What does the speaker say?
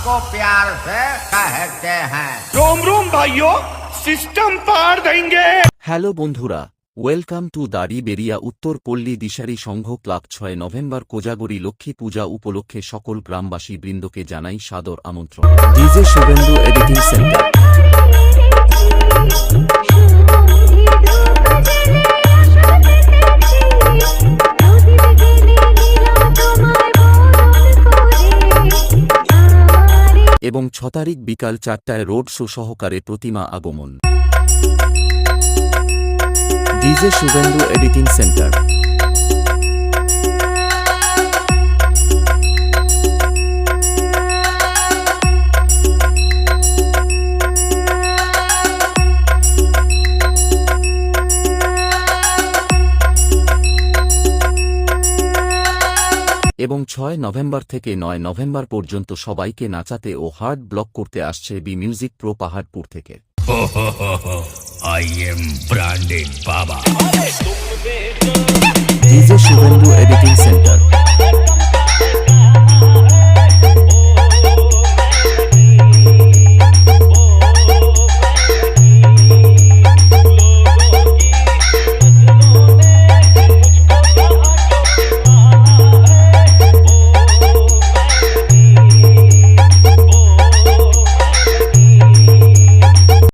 हमको प्यार से कहते हैं। रोम रोम भाइयों, সিস্টেম পার দেंगे। হ্যালো বন্ধুরা, ওয়েলকাম টু দাড়িবেরিয়া উত্তর পল্লী দিশারি সংঘ ক্লাব। 6 নভেম্বর কোজাগরী লক্ষ্মী পূজা উপলক্ষে সকল গ্রামবাসী বৃন্দকে জানাই সাদর আমন্ত্রণ। DJ Suvendu editing centre. এবং 6 তারিখ বিকাল 4টায় রোড শো সহকারে প্রতিমা আগমন। DJ Suvendu editing centre. এবং 6 নভেম্বর থেকে 9 নভেম্বর পর্যন্ত সবাইকে নাচাতে ও হার্ট ব্লক করতে আসছে বি মিউজিক প্রো পাহাড়পুর থেকে। I am branded Baba। DJ Suvendu editing centre.